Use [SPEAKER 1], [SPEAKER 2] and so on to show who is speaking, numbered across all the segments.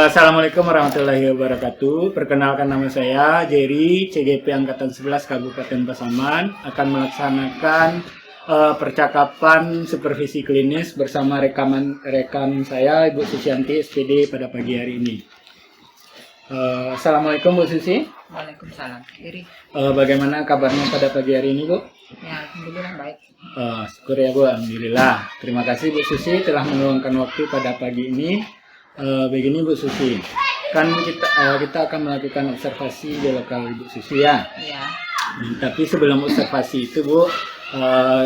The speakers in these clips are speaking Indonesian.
[SPEAKER 1] Assalamualaikum warahmatullahi wabarakatuh. Perkenalkan nama saya Jerry, CGP Angkatan 11 Kabupaten Pasaman, akan melaksanakan percakapan supervisi klinis bersama rekan saya Ibu Susianti SPD pada pagi hari ini. Assalamualaikum Bu Susi.
[SPEAKER 2] Waalaikumsalam. Jerry.
[SPEAKER 1] Bagaimana kabarnya pada pagi hari ini Bu?
[SPEAKER 2] Ya, alhamdulillah baik.
[SPEAKER 1] Syukur ya Bu, alhamdulillah. Terima kasih Bu Susi telah meluangkan waktu pada pagi ini. Begini Bu Susi, kan kita akan melakukan observasi di lokal Ibu Susi ya.
[SPEAKER 2] Ya.
[SPEAKER 1] Tapi sebelum observasi itu Bu,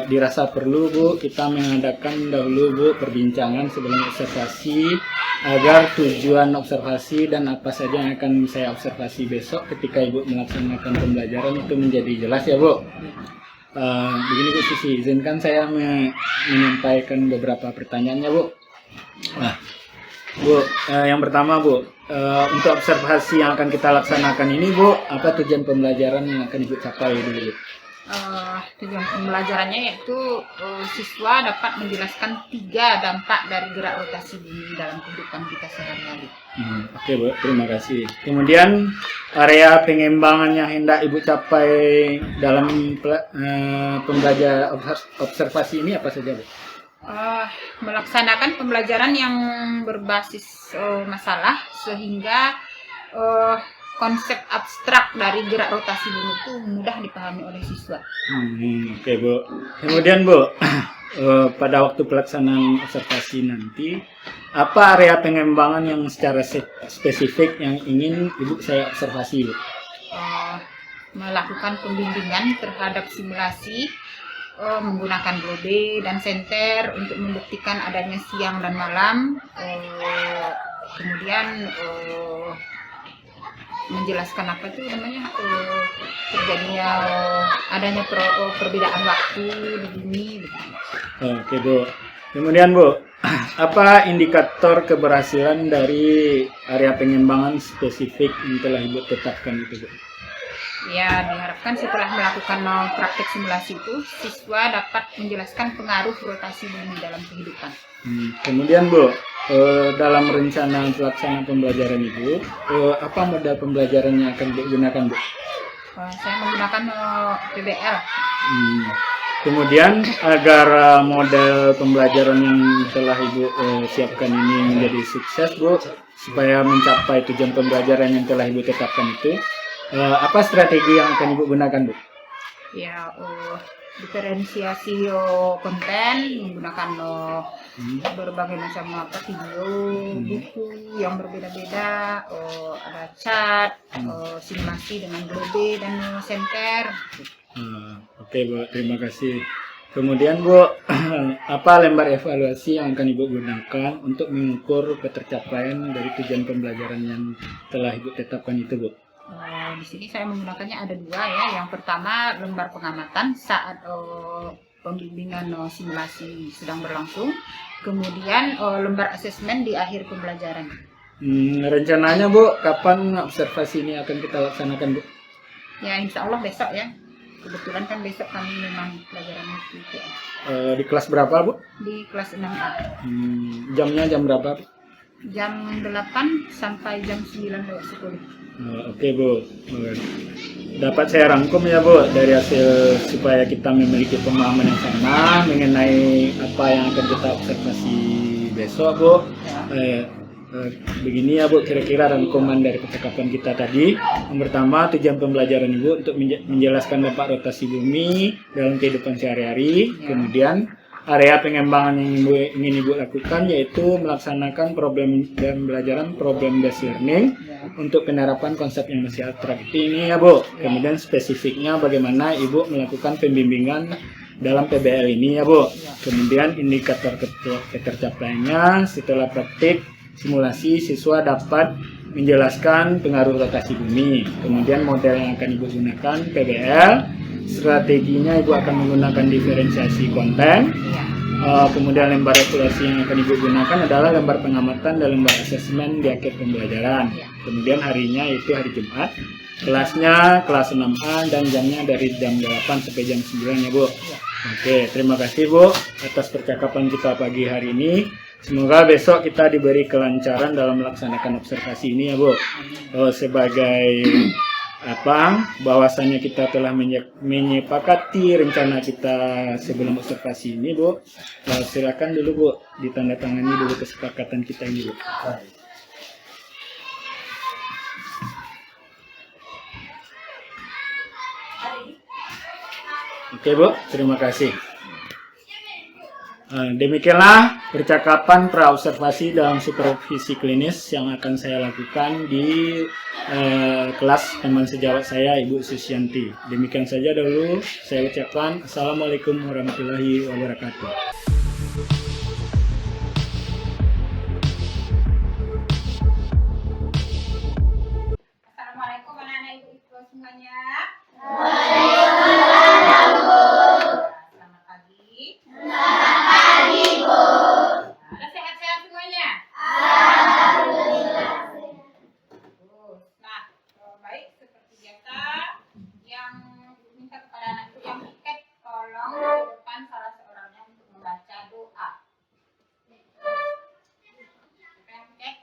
[SPEAKER 1] dirasa perlu Bu kita mengadakan dahulu Bu perbincangan sebelum observasi agar tujuan observasi dan apa saja yang akan saya observasi besok ketika Ibu melaksanakan pembelajaran itu menjadi jelas ya Bu. Begini Bu Susi, izinkan saya menyampaikan beberapa pertanyaan ya Bu. Bu, yang pertama Bu, untuk observasi yang akan kita laksanakan ini Bu, apa tujuan pembelajaran yang akan Ibu capai dulu?
[SPEAKER 2] Tujuan pembelajarannya yaitu siswa dapat menjelaskan 3 dampak dari gerak rotasi bumi dalam kehidupan kita sehari-hari.
[SPEAKER 1] Oke Bu, terima kasih. Kemudian area pengembangan yang hendak Ibu capai dalam pembelajaran observasi ini apa saja Bu?
[SPEAKER 2] Melaksanakan pembelajaran yang berbasis masalah sehingga konsep abstrak dari gerak rotasi bumi itu mudah dipahami oleh siswa.
[SPEAKER 1] Oke Bu. Kemudian Bu, pada waktu pelaksanaan observasi nanti, apa area pengembangan yang secara spesifik yang ingin Ibu saya observasi Bu?
[SPEAKER 2] Melakukan pembimbingan terhadap simulasi menggunakan globe dan senter untuk membuktikan adanya siang dan malam, kemudian menjelaskan apa itu namanya terjadinya adanya perbedaan waktu di bumi.
[SPEAKER 1] Oke Bu. Kemudian Bu, apa indikator keberhasilan dari area pengembangan spesifik yang telah Ibu tetapkan itu Bu?
[SPEAKER 2] Ya, diharapkan setelah melakukan praktek simulasi itu, siswa dapat menjelaskan pengaruh rotasi bumi dalam kehidupan.
[SPEAKER 1] Kemudian Bu, dalam rencana pelaksanaan pembelajaran Ibu, apa modal pembelajaran yang akan digunakan Bu?
[SPEAKER 2] Saya menggunakan PBL.
[SPEAKER 1] Kemudian agar model pembelajaran yang telah Ibu siapkan ini menjadi sukses Bu, supaya mencapai tujuan pembelajaran yang telah Ibu tetapkan itu, apa strategi yang akan Ibu gunakan Bu? Ya,
[SPEAKER 2] diferensiasi konten menggunakan berbagai macam video, buku yang berbeda-beda, ada chat, simulasi dengan globe dan senter.
[SPEAKER 1] Oke Bu, terima kasih. Kemudian Bu, apa lembar evaluasi yang akan Ibu gunakan untuk mengukur ketercapaian dari tujuan pembelajaran yang telah Ibu tetapkan itu Bu?
[SPEAKER 2] Di sini saya menggunakannya ada 2 ya. Yang pertama lembar pengamatan saat pembimbingan simulasi sedang berlangsung. Kemudian lembar asesmen di akhir pembelajaran.
[SPEAKER 1] Rencananya Bu, kapan observasi ini akan kita laksanakan Bu?
[SPEAKER 2] Ya, insya Allah besok ya. Kebetulan kan besok kami memang pelajaran itu.
[SPEAKER 1] Di kelas berapa Bu?
[SPEAKER 2] Di kelas 6A.
[SPEAKER 1] Jamnya jam berapa Bu?
[SPEAKER 2] Jam 8 sampai jam 9:10.
[SPEAKER 1] Oke Bu, dapat saya rangkum ya Bu dari hasil supaya kita memiliki pemahaman yang sama mengenai apa yang akan kita observasi besok Bu. Begini ya Bu, kira-kira rangkuman dari percakapan kita tadi. Yang pertama, tujuan pembelajaran Ibu untuk menjelaskan dampak rotasi bumi dalam kehidupan sehari-hari. Kemudian area pengembangan yang ingin Ibu lakukan yaitu melaksanakan pembelajaran problem based learning untuk penerapan konsep yang masih abstrak ini ya Bu. Kemudian spesifiknya bagaimana Ibu melakukan pembimbingan dalam PBL ini ya Bu. Kemudian indikator ketercapaiannya setelah praktik simulasi siswa dapat menjelaskan pengaruh rotasi bumi. Kemudian model yang akan Ibu gunakan PBL. Strateginya Ibu akan menggunakan diferensiasi konten. Kemudian lembar evaluasi yang akan Ibu gunakan adalah lembar pengamatan dan lembar asesmen di akhir pembelajaran. Kemudian harinya itu hari Jumat. Kelasnya kelas 6A dan jamnya dari jam 8 sampai jam 9 ya Bu. Oke, terima kasih Bu atas percakapan kita pagi hari ini. Semoga besok kita diberi kelancaran dalam melaksanakan observasi ini ya Bu. Sebagai bahwasannya kita telah menyepakati rencana kita sebelum observasi ini Bu. Silakan dulu Bu, ditandatangani dulu kesepakatan kita ini Bu. Oke Bu, terima kasih. Demikianlah percakapan pra-observasi dalam supervisi klinis yang akan saya lakukan di kelas teman sejawat saya, Ibu Susyanti. Demikian saja dulu saya ucapkan Assalamualaikum warahmatullahi wabarakatuh.
[SPEAKER 2] Assalamualaikum anak-anak ibu semuanya. Selamat pagi. Ada sehat-sehat semuanya? Nah, baik seperti biasa yang minta kepada anakku yang tiket tolong di depan salah seorangnya untuk membaca doa. Siapa yang tiket?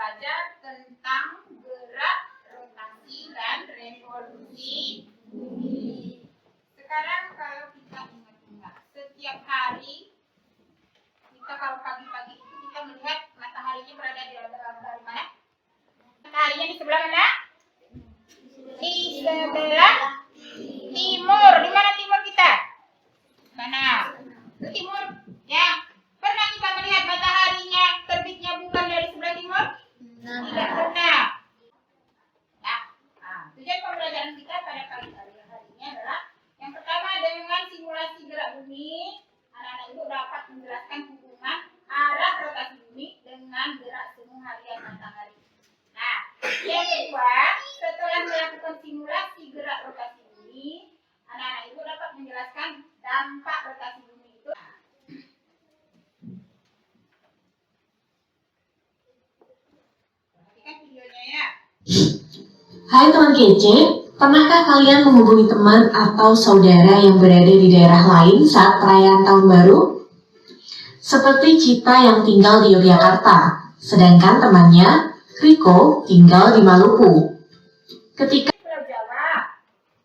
[SPEAKER 2] belajar tentang gerak, rotasi, dan
[SPEAKER 3] Hai teman kece, pernahkah kalian menghubungi teman atau saudara yang berada di daerah lain saat perayaan tahun baru? Seperti Cita yang tinggal di Yogyakarta, sedangkan temannya, Riko, tinggal di Maluku. Ketika
[SPEAKER 2] Pulau Jawa.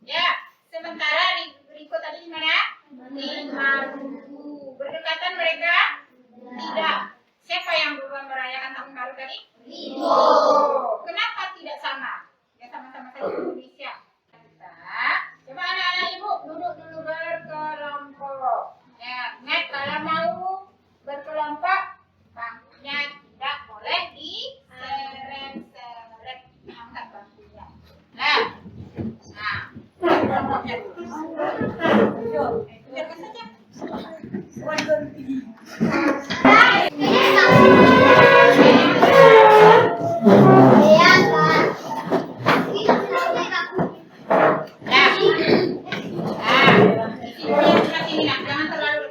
[SPEAKER 2] Ya, sementara Riko tadi di mana? Di Maluku. Berdekatan mereka? Tidak. Siapa yang duluan merayakan tahun baru tadi? Riko. Kenapa tidak sama? Ya sama-sama saja Indonesia. Coba anak-anak ibu duduk dulu berkelompok. Ya, ingat kalau mau berkelompok, bangkunya tidak boleh diseret-seret. Angkat bangkunya. Nah, kelompoknya dulu. Jaga saja. Jangan terlalu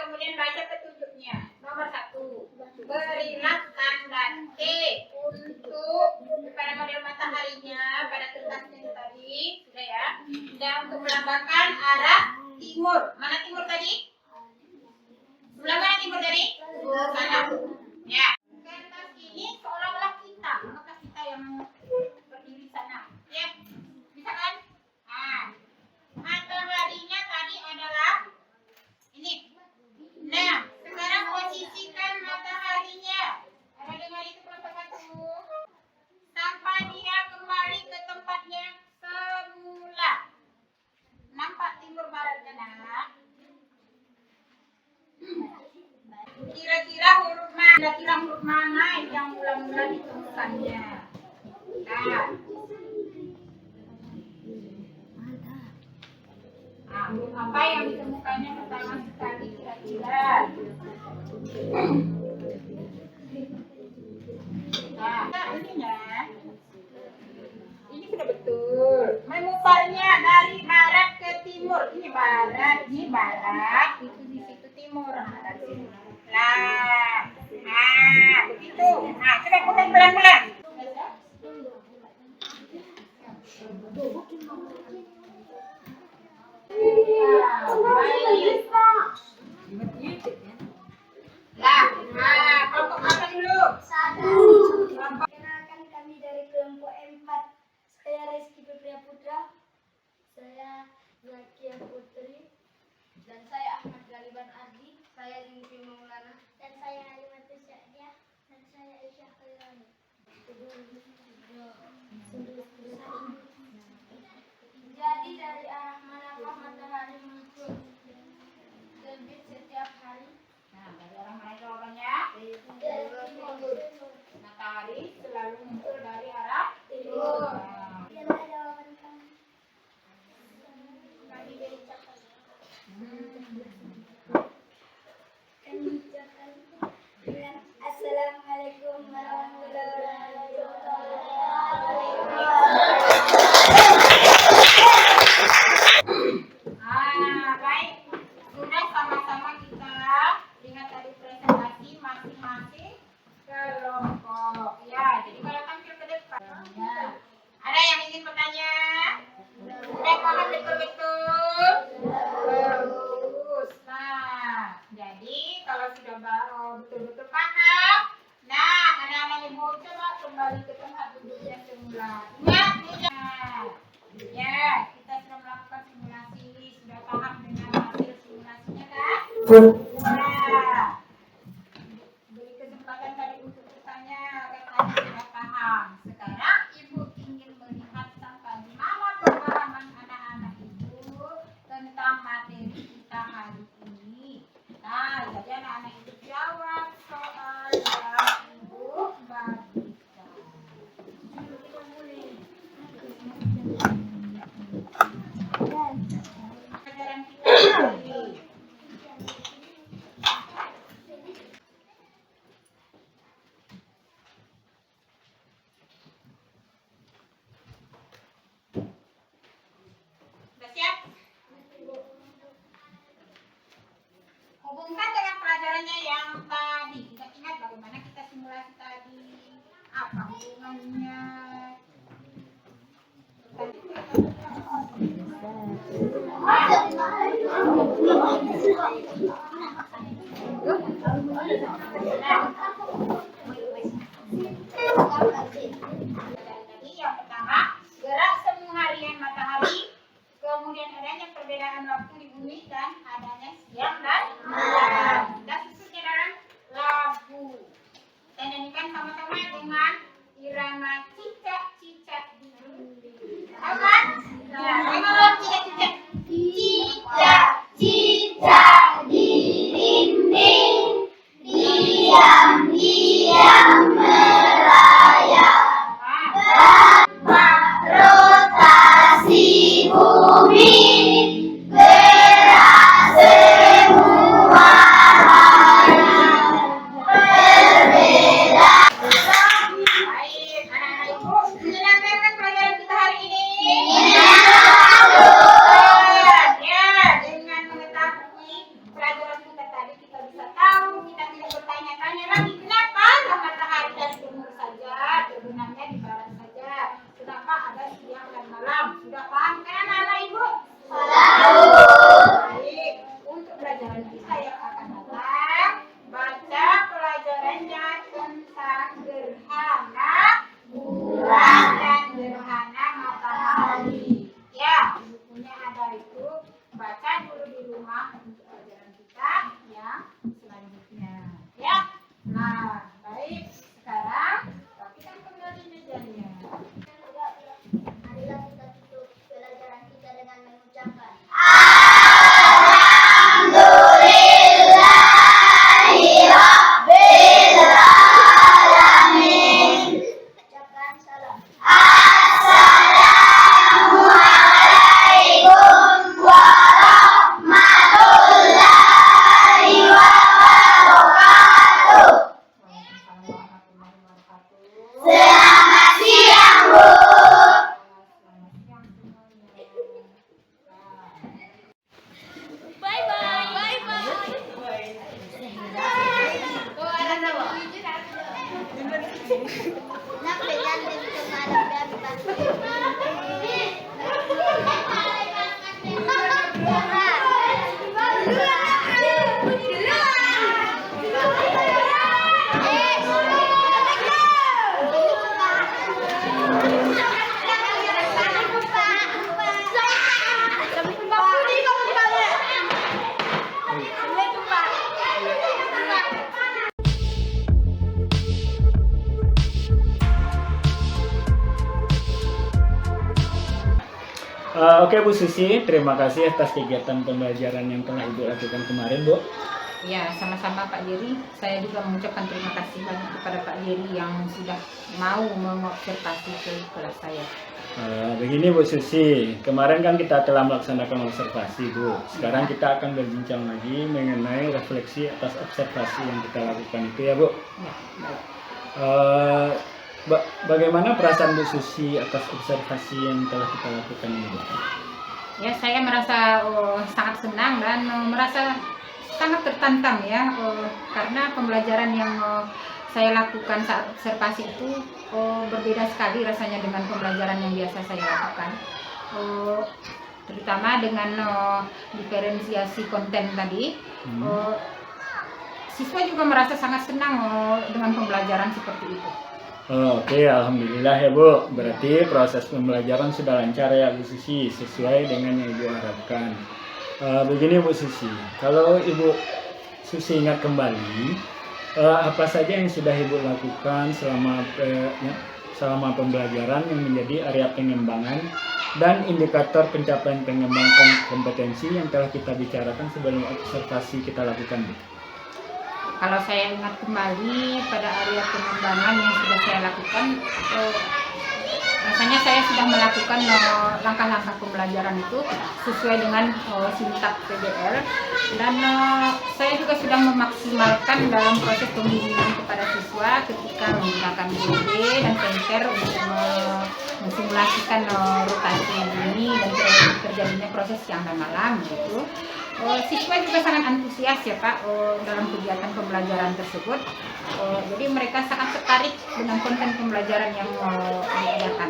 [SPEAKER 2] kemudian baca petunjuknya. Nomor 1, berilah tanda T untuk pada model mataharinya pada kertasnya tadi, sudah ya. Dan untuk melambangkan arah timur. Mana timur tadi? Sebelah mana timur tadi? Sana. Ya. Kertas ini seolah-olah kita, maka kita yang berdiri sana. Ya. Bisa kan? Mataharinya tadi adalah ini. Nah, sekarang posisikan mataharinya. Ada dengar itu kelompok 1? Sampai dia kembali ke tempatnya semula. Nampak timur baratnya, nak? Kira-kira huruf mana yang mula-mula ditemukannya? Nah. Huruf apa yang ditemukannya pertama sekali kira-kira? Nah, ininya. Ini sudah betul. Memutarnya dari barat ke timur. Ini barat, itu di situ timur. Dari sini. Begitu. Coba putar pelan-pelan. Kelompok apa dulu?
[SPEAKER 4] Kenalkan kami dari kelompok 4. Saya Rizky Febria Putra. Saya Zakia Putri. Dan saya Ahmad Galiban Ardi. Saya Limpi Maulana. Dan saya Halimatus Syahdiah. Dan saya Aisyah Khairani. Jadi dari arah manakah matahari muncul? Terbit setiap hari.
[SPEAKER 2] Dari arah mana jawabannya? Matahari selalu muncul dari arah timur.
[SPEAKER 4] Inilah jawaban kami. Kami ucapkan dengan Assalamualaikum warahmatullahi wabarakatuh.
[SPEAKER 2] Beri kesempatan tadi untuk bertanya, katanya sudah paham. Sekarang Ibu ingin melihat sampai di mana pemahaman anak-anak Ibu tentang materi kita hari ini. Nah, jadi anak-anak Ibu jawab soal yang Ibu bagikan. Pelajaran kita hari ini. Sudah siap? Hubungkan dengan pelajarannya yang tadi. Kita ingat bagaimana kita simulasi tadi. Apa hubungannya? Tadi yang pertama, gerak semu harian matahari, kemudian adanya perbedaan waktu di bumi dan adanya siang dan malam. Dan susunnya dalam lagu. Kita nyanyikan sama-sama dengan irama cicak-cicak di bumi. Apa? Ya, bagaimana cicak-cicak?
[SPEAKER 4] Cicak-cicak di dinding, diam-diam merayap. Rotasi bumi, gerak semua hayat. Berbeda.
[SPEAKER 2] Baik, anak-anak Ibu, menyenangkan pelajaran kita hari ini? Ya, dengan mengetahui pelajaran kita tadi, kita bisa tahu, kita tidak bertanya-tanya lagi kenapa matahari dari timur saja, sebenarnya di barat saja. Kenapa ada siang dan malam? Sudah paham kan anak-anak Ibu? Baik, untuk pelajaran kita yang akan datang, baca pelajarannya tentang gerhana bulan dan gerhana matahari. Ya, bukunya ada itu. Baca dulu di rumah untuk pelajaran kita yang selanjutnya. Ya, nah baik. Sekarang rapikan kembali mejanya.
[SPEAKER 4] Marilah kita tutup pelajaran kita dengan mengucapkan ucapkan salam. Assalamualaikum warahmatullahi wabarakatuh.
[SPEAKER 2] Waalaikumsalam warahmatullahi wabarakatuh.
[SPEAKER 4] Selamat siang, Bu.
[SPEAKER 2] Selamat siang semuanya.
[SPEAKER 4] Bye bye. Bye bye.
[SPEAKER 1] Oke Bu Susi, terima kasih atas kegiatan pembelajaran yang telah Ibu lakukan kemarin, Bu.
[SPEAKER 2] Ya, sama-sama Pak Jerry. Saya juga mengucapkan terima kasih banyak kepada Pak Jerry yang sudah mau mengobservasi ke kelas saya.
[SPEAKER 1] Begini Bu Susi, kemarin kan kita telah melaksanakan observasi Bu. Sekarang kita akan berbincang lagi mengenai refleksi atas observasi yang kita lakukan itu ya Bu.
[SPEAKER 2] Ya, baik.
[SPEAKER 1] Bagaimana perasaan Bu Susi atas observasi yang telah kita lakukan ini Bu?
[SPEAKER 2] Ya, saya merasa sangat senang dan merasa sangat tertantang ya, karena pembelajaran yang saya lakukan saat observasi itu berbeda sekali rasanya dengan pembelajaran yang biasa saya lakukan, terutama dengan diferensiasi konten tadi. Siswa juga merasa sangat senang dengan pembelajaran seperti itu.
[SPEAKER 1] Oke, alhamdulillah ya Bu. Berarti proses pembelajaran sudah lancar ya Bu Susi, sesuai dengan yang Ibu harapkan. Begini Bu Susi, kalau Ibu Susi ingat kembali, apa saja yang sudah Ibu lakukan selama pembelajaran yang menjadi area pengembangan dan indikator pencapaian pengembangan kompetensi yang telah kita bicarakan sebelum observasi kita lakukan, Bu?
[SPEAKER 2] Kalau saya ingat kembali pada area pengembangan yang sudah saya lakukan, rasanya saya sudah melakukan langkah-langkah pembelajaran itu sesuai dengan sintak PBL, dan saya juga sudah memaksimalkan dalam proses pembimbingan kepada siswa ketika menggunakan BD dan Penter untuk mensimulasikan rotasi bumi dan terjadinya proses siang dan malam gitu. Siswa juga sangat antusias ya Pak dalam kegiatan pembelajaran tersebut. Jadi mereka sangat tertarik dengan konten pembelajaran yang diajarkan.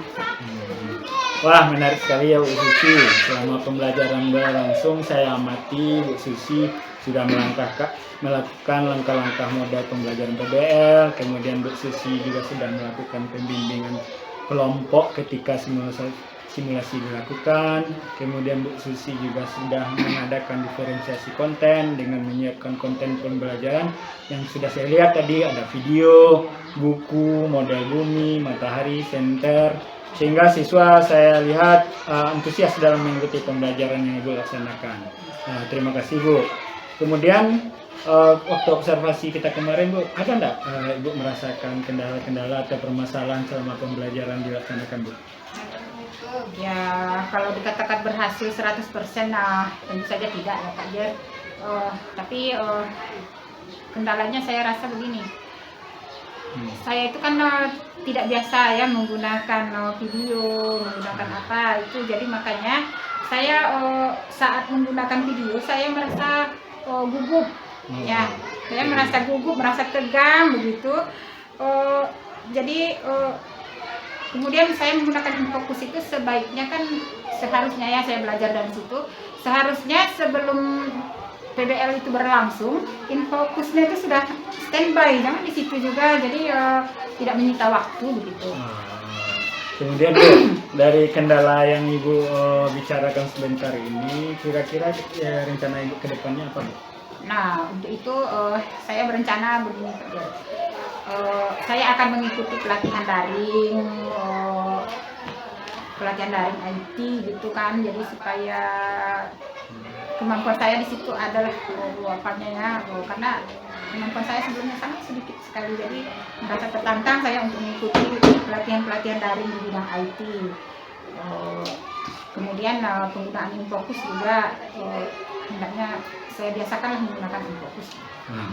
[SPEAKER 1] Wah, menarik sekali ya Bu Susi. Selama pembelajaran berlangsung saya amati Bu Susi sudah melakukan langkah-langkah modal pembelajaran PBL, kemudian Bu Susi juga sudah melakukan pembimbingan kelompok ketika simulasi dilakukan, kemudian Bu Susi juga sudah mengadakan diferensiasi konten dengan menyiapkan konten pembelajaran yang sudah saya lihat tadi, ada video, buku, model bumi, matahari, senter, sehingga siswa saya lihat antusias dalam mengikuti pembelajaran yang Ibu laksanakan. Terima kasih Bu. Kemudian waktu observasi kita kemarin Bu, ada enggak Ibu merasakan kendala-kendala atau permasalahan selama pembelajaran dilaksanakan Bu?
[SPEAKER 2] Ya, kalau dikatakan berhasil 100%, tentu saja tidak ya Pak Jer. Tapi kendalanya saya rasa begini. Saya itu kan tidak biasa ya menggunakan video, menggunakan apa itu. Jadi makanya saya saat menggunakan video saya merasa gugup. Ya, saya merasa gugup, merasa tegang begitu. Jadi kemudian saya menggunakan InFocus itu sebaiknya kan seharusnya ya saya belajar dari situ. Seharusnya sebelum PBL itu berlangsung, InFocusnya itu sudah standby, jangan di situ juga. Jadi tidak menyita waktu begitu.
[SPEAKER 1] Kemudian Bu, dari kendala yang Ibu bicarakan sebentar ini, kira-kira rencana Ibu ke depannya apa Bu?
[SPEAKER 2] Nah, untuk itu saya berencana begini Pak Jer. Saya akan mengikuti pelatihan daring IT gitu kan, jadi supaya kemampuan saya di situ adalah apanya ya, karena kemampuan saya sebelumnya sangat sedikit sekali, jadi merasa tertantang saya untuk mengikuti pelatihan daring di bidang IT. Kemudian penggunaan InFocus juga hendaknya saya biasakanlah menggunakan InFocus.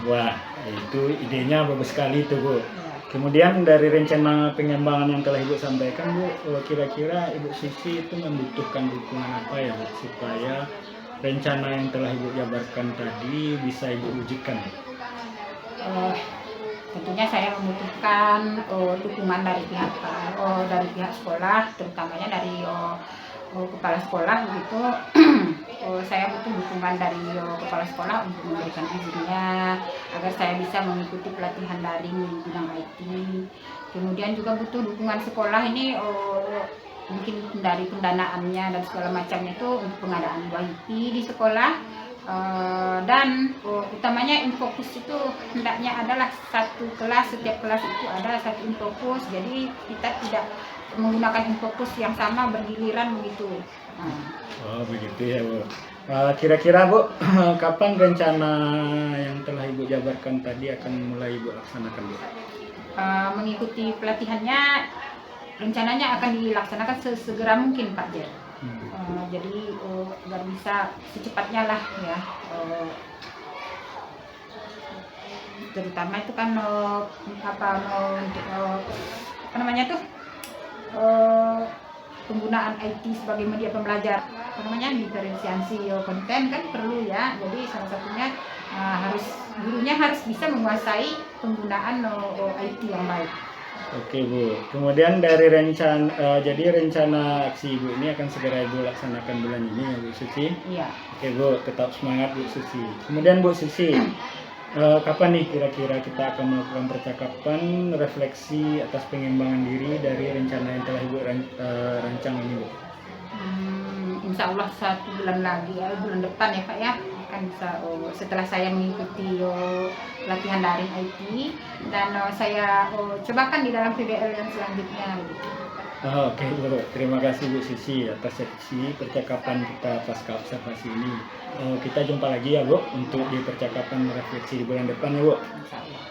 [SPEAKER 1] Wah, itu idenya bagus sekali itu Bu. Kemudian dari rencana pengembangan yang telah Ibu sampaikan Bu, kira-kira Ibu Susi itu membutuhkan dukungan apa ya Bu, supaya rencana yang telah Ibu jabarkan tadi bisa Ibu wujudkan?
[SPEAKER 2] Tentunya saya membutuhkan dukungan dari pihak sekolah, terutamanya dari kepala sekolah begitu. Saya butuh dukungan dari kepala sekolah untuk memberikan izinnya agar saya bisa mengikuti pelatihan daring di bidang IT. Kemudian juga butuh dukungan sekolah ini mungkin dari pendanaannya dan segala macamnya itu untuk pengadaan WiFi di sekolah. Dan utamanya InFocus itu hendaknya adalah satu kelas, setiap kelas itu ada satu InFocus, jadi kita tidak menggunakan InFocus yang sama bergiliran begitu.
[SPEAKER 1] Oh begitu ya Bu. Kira-kira Bu, kapan rencana yang telah Ibu jabarkan tadi akan mulai Ibu laksanakan Bu?
[SPEAKER 2] Mengikuti pelatihannya rencananya akan dilaksanakan sesegera mungkin Pak Jer. Jadi agar bisa secepatnya lah ya. Terutama itu kan apa namanya tuh penggunaan IT sebagai media pembelajar, apa namanya diferensiasi konten kan perlu ya. Jadi salah satunya gurunya harus bisa menguasai penggunaan IT yang baik.
[SPEAKER 1] Oke Bu, kemudian dari rencana aksi Ibu ini akan segera Ibu laksanakan bulan ini ya Bu Susi?
[SPEAKER 2] Iya.
[SPEAKER 1] Oke Bu, tetap semangat Bu Susi. Kemudian Bu Susi, kapan nih kira-kira kita akan melakukan percakapan refleksi atas pengembangan diri dari rencana yang telah Ibu rancang ini Bu?
[SPEAKER 2] Insya insya Allah 1 bulan lagi ya, bulan depan ya Pak ya, kan bisa setelah saya mengikuti latihan daring IT dan saya cobakan di dalam PBL yang selanjutnya gitu.
[SPEAKER 1] Oke Bu, terima kasih Bu Sisi atas sesi percakapan kita pasca observasi ini. Kita jumpa lagi ya Bu untuk di percakapan refleksi di bulan depan ya Bu.
[SPEAKER 2] Insya Allah.